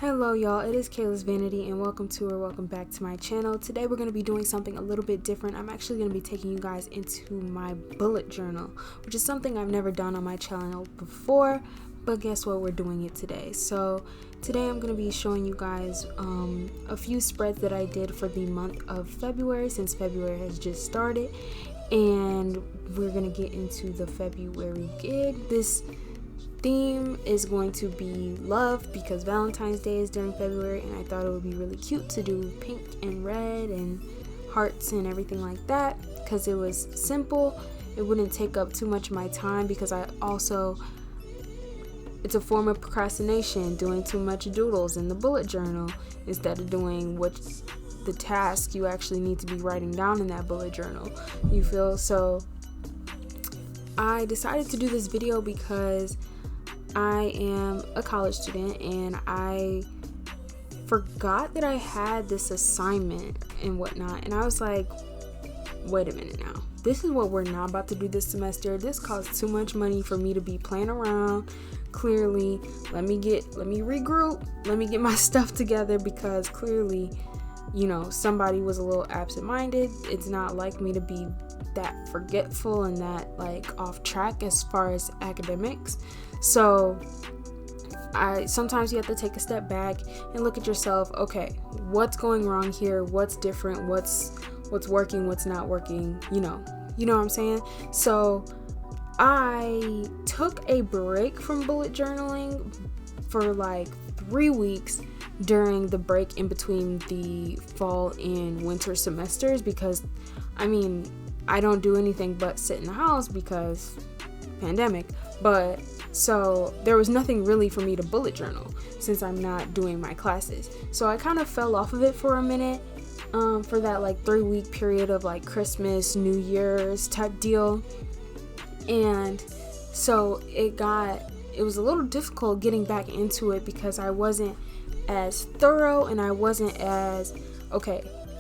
Hello y'all, it is Kayla's Vanity and welcome back to my channel. Today we're going to be doing something a little bit different. I'm actually going to be taking you guys into my bullet journal, which is something I've never done on my channel before, but guess what, we're doing it today. So today I'm going to be showing you guys a few spreads that I did for the month of February, since February has just started, and we're going to get into the February gig. This theme is going to be love because Valentine's Day is during February, and I thought it would be really cute to do pink and red and hearts and everything like that because it was simple. It wouldn't take up too much of my time because it's a form of procrastination, doing too much doodles in the bullet journal instead of doing the task you actually need to be writing down in that bullet journal. You feel? So I decided to do this video because I am a college student and I forgot that I had this assignment and whatnot, and I was like, wait a minute now, this is what we're not about to do this semester. This costs too much money for me to be playing around. Clearly, let me regroup, let me get my stuff together, because clearly, somebody was a little absent-minded. It's not like me to be that forgetful and that off track as far as academics. So sometimes you have to take a step back and look at yourself. Okay, what's going wrong here? What's different? What's working? What's not working? You know what I'm saying? So I took a break from bullet journaling for 3 weeks during the break in between the fall and winter semesters, because I don't do anything but sit in the house because pandemic. But so there was nothing really for me to bullet journal since I'm not doing my classes. So I kind of fell off of it for a minute for that 3-week period of Christmas, New Year's type deal. And so it was a little difficult getting back into it because I wasn't as thorough and I wasn't as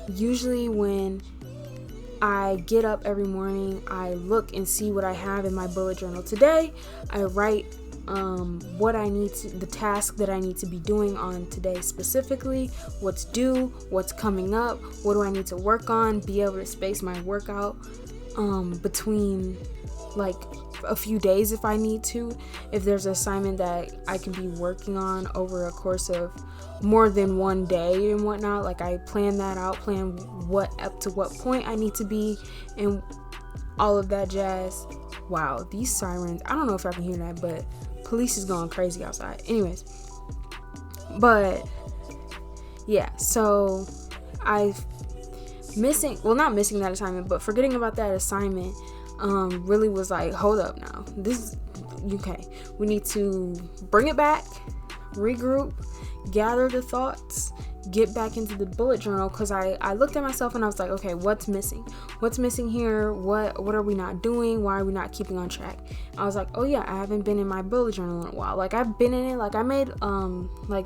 usually when I get up every morning, I look and see what I have in my bullet journal today. I write the task that I need to be doing on today specifically, what's due, what's coming up, what do I need to work on, be able to space my workout between a few days if I need to. If there's an assignment that I can be working on over a course of more than one day and whatnot, I plan that out, plan up to what point I need to be and all of that jazz. Wow, these sirens, I don't know if I can hear that, but police is going crazy outside. Anyways, but yeah, so not missing that assignment, but forgetting about that assignment really was hold up now, this is okay, we need to bring it back, regroup, gather the thoughts, get back into the bullet journal, because I looked at myself and I was like, okay, what's missing here, what are we not doing, why are we not keeping on track? I was like, oh yeah, I haven't been in my bullet journal in a while. I've been in it, I made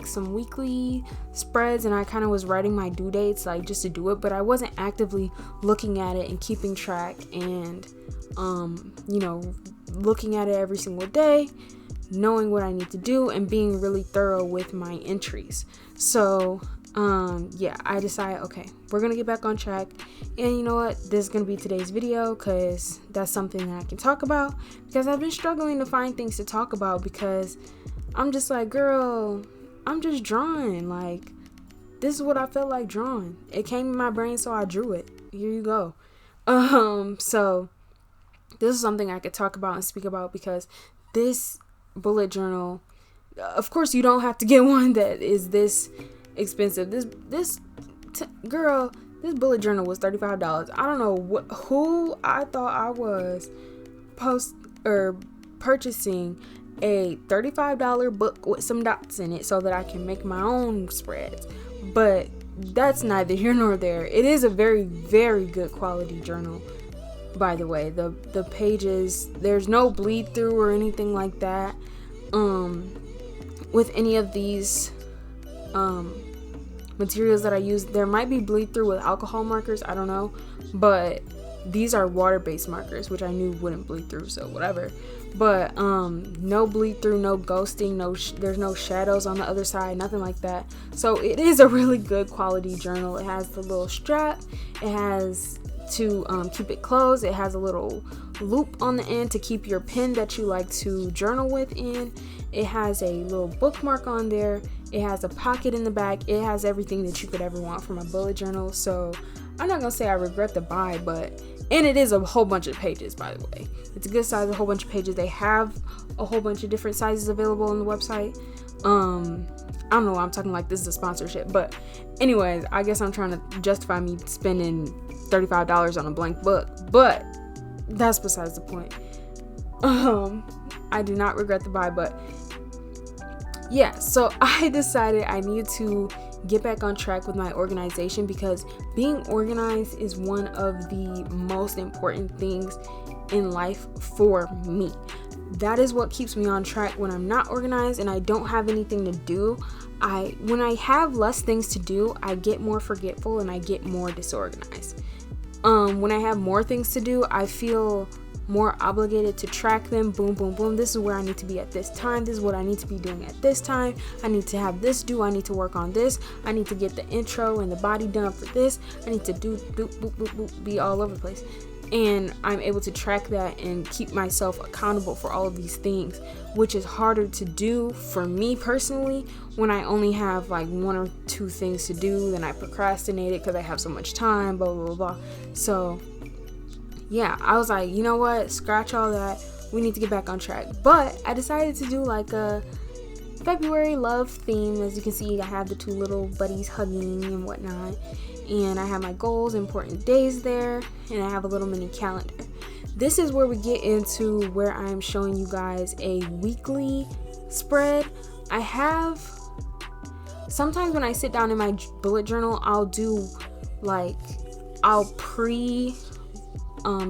some weekly spreads and I kind of was writing my due dates just to do it, but I wasn't actively looking at it and keeping track and looking at it every single day, knowing what I need to do and being really thorough with my entries. So I decided, okay, we're gonna get back on track, and you know what, this is gonna be today's video because that's something that I can talk about, because I've been struggling to find things to talk about, because I'm just girl, I'm just drawing, this is what I felt like drawing. It came in my brain, so I drew it. Here you go. So this is something I could talk about and speak about, because this bullet journal, of course you don't have to get one that is this expensive. This bullet journal was $35. I don't know who I thought I was purchasing a $35 book with some dots in it so that I can make my own spreads, but that's neither here nor there. It is a very, very good quality journal, by the way. The pages, there's no bleed through or anything like that with any of these materials that I use. There might be bleed through with alcohol markers, I don't know, but these are water-based markers, which I knew wouldn't bleed through, so whatever. But no bleed through, no ghosting, there's no shadows on the other side, nothing like that. So it is a really good quality journal. It has the little strap, it has to keep it closed, it has a little loop on the end to keep your pen that you like to journal with in. It has a little bookmark on there, it has a pocket in the back, it has everything that you could ever want from a bullet journal. So I'm not gonna say I regret the buy, and it is a whole bunch of pages, by the way. It's a good size, a whole bunch of pages. They have a whole bunch of different sizes available on the website. I don't know why I'm talking like this is a sponsorship, but anyways, I guess I'm trying to justify me spending $35 on a blank book, but that's besides the point. I do not regret the buy, but yeah, so I decided I needed to get back on track with my organization, because being organized is one of the most important things in life for me. That is what keeps me on track when I'm not organized and I don't have anything to do. When I have less things to do, I get more forgetful and I get more disorganized. When I have more things to do, I feel more obligated to track them. Boom, boom, boom. This is where I need to be at this time. This is what I need to be doing at this time. I need to have this due. I need to work on this. I need to get the intro and the body done for this. I need to do boop, boop, boop, boop, be all over the place. And I'm able to track that and keep myself accountable for all of these things, which is harder to do for me personally when I only have like 1 or 2 things to do. Then I procrastinate it because I have so much time, blah, blah, blah, blah. So yeah, I was like, you know what, scratch all that, we need to get back on track. But I decided to do like a February love theme. As you can see, I have the 2 little buddies hugging and whatnot, and I have my goals, important days there, and I have a little mini calendar. This is where we get into where I'm showing you guys a weekly spread. I have, sometimes when I sit down in my bullet journal, I'll do like, I'll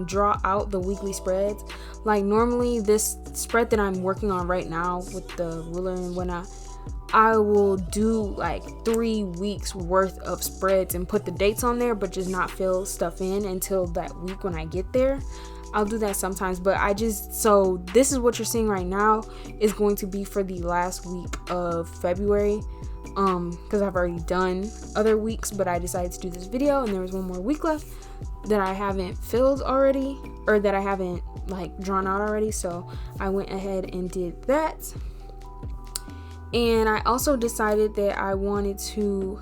draw out the weekly spreads. Like normally this spread that I'm working on right now with the ruler and whatnot, I will do like 3 weeks worth of spreads and put the dates on there, but just not fill stuff in until that week when I get there. I'll do that sometimes, but so this is what you're seeing right now is going to be for the last week of February, because I've already done other weeks, but I decided to do this video and there was 1 more week left that I haven't filled already, or that I haven't like drawn out already, so I went ahead and did that. And I also decided that I wanted to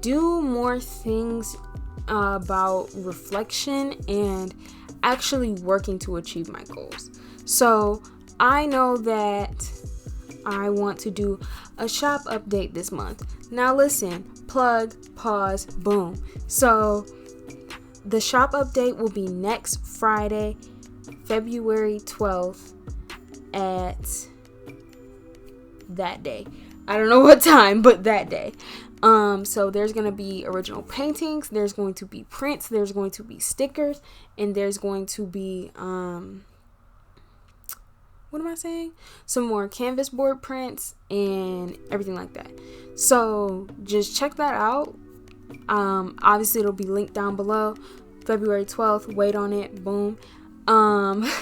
do more things about reflection and actually working to achieve my goals. So I know that I want to do a shop update this month. Now listen, plug, pause, boom. So the shop update will be next Friday, February 12th at that day. I don't know what time, but that day. So there's going to be original paintings, there's going to be prints, there's going to be stickers, and there's going to be some more canvas board prints and everything like that. So just check that out. Obviously it'll be linked down below. February 12th, wait on it, boom.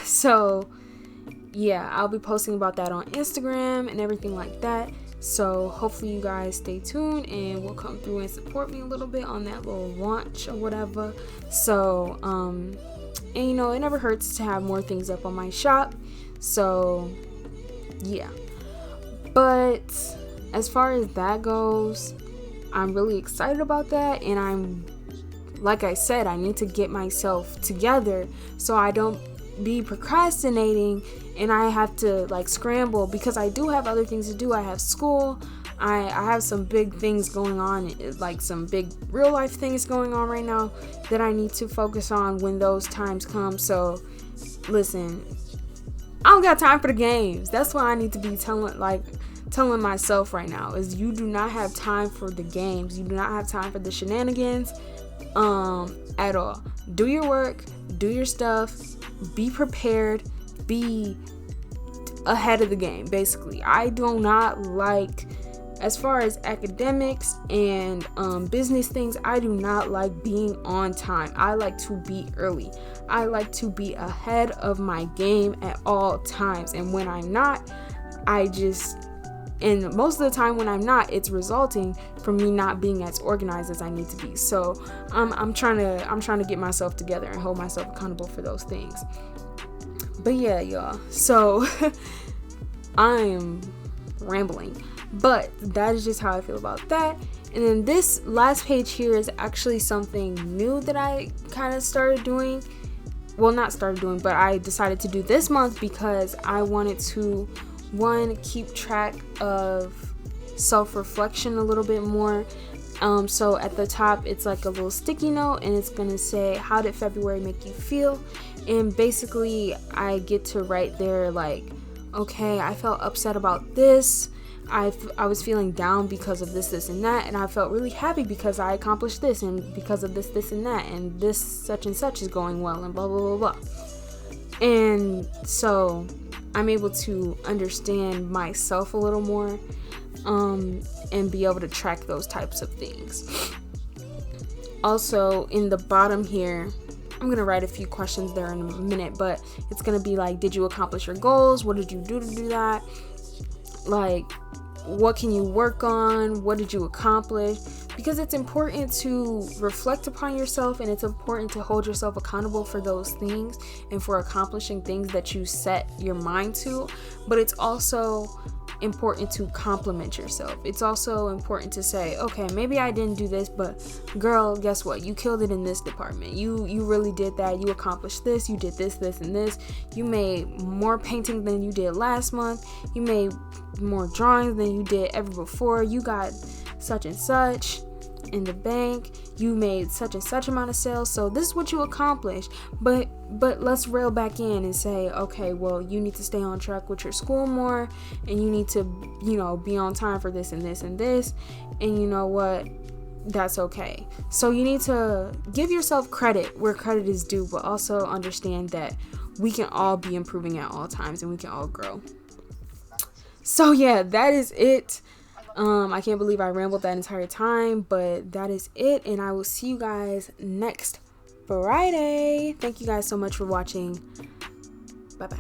So yeah, I'll be posting about that on Instagram and everything like that. So hopefully you guys stay tuned and will come through and support me a little bit on that little launch or whatever. So and you know, it never hurts to have more things up on my shop. So yeah, but as far as that goes, I'm really excited about that, and like I said, I need to get myself together so I don't be procrastinating and I have to like scramble, because I do have other things to do. I have school, I have some big things going on, like some big real life things going on right now that I need to focus on when those times come. So listen, I don't got time for the games. That's why I need to be telling myself right now is you do not have time for the games. You do not have time for the shenanigans at all. Do your work, do your stuff, be prepared, be ahead of the game. Basically, I do not like As far as academics and business things, I do not like being on time. I like to be early. I like to be ahead of my game at all times. And when I'm not, and most of the time when I'm not, it's resulting from me not being as organized as I need to be. So I'm trying to get myself together and hold myself accountable for those things. But yeah, y'all. So I'm rambling, but that is just how I feel about that. And then this last page here is actually something new that I kind of started doing. Well, not started doing, but I decided to do this month because I wanted to, one, keep track of self-reflection a little bit more. So at the top, it's like a little sticky note, and it's gonna say, how did February make you feel? And basically I get to write there like, okay, I felt upset about this, I was feeling down because of this and that, and I felt really happy because I accomplished this, and because of this and that, and this such and such is going well, and blah blah blah blah. And so I'm able to understand myself a little more, and be able to track those types of things. Also, in the bottom here, I'm gonna write a few questions there in a minute, but it's gonna be like, did you accomplish your goals? What did you do to do that? Like, what can you work on? What did you accomplish? Because it's important to reflect upon yourself, and it's important to hold yourself accountable for those things and for accomplishing things that you set your mind to. But it's also important to compliment yourself. It's also important to say, okay, maybe I didn't do this, but girl, guess what? You killed it in this department. You really did that. You accomplished this. You did this, and this. You made more painting than you did last month. You made more drawings than you did ever before. You got such and such in the bank. You made such and such amount of sales. So this is what you accomplished. But let's rail back in and say, okay, well, you need to stay on track with your school more, and you need to, be on time for this and this and this. And you know what? That's okay. So you need to give yourself credit where credit is due, but also understand that we can all be improving at all times, and we can all grow. So yeah, that is it. I can't believe I rambled that entire time, but that is it, and I will see you guys next Friday. Thank you guys so much for watching. Bye bye.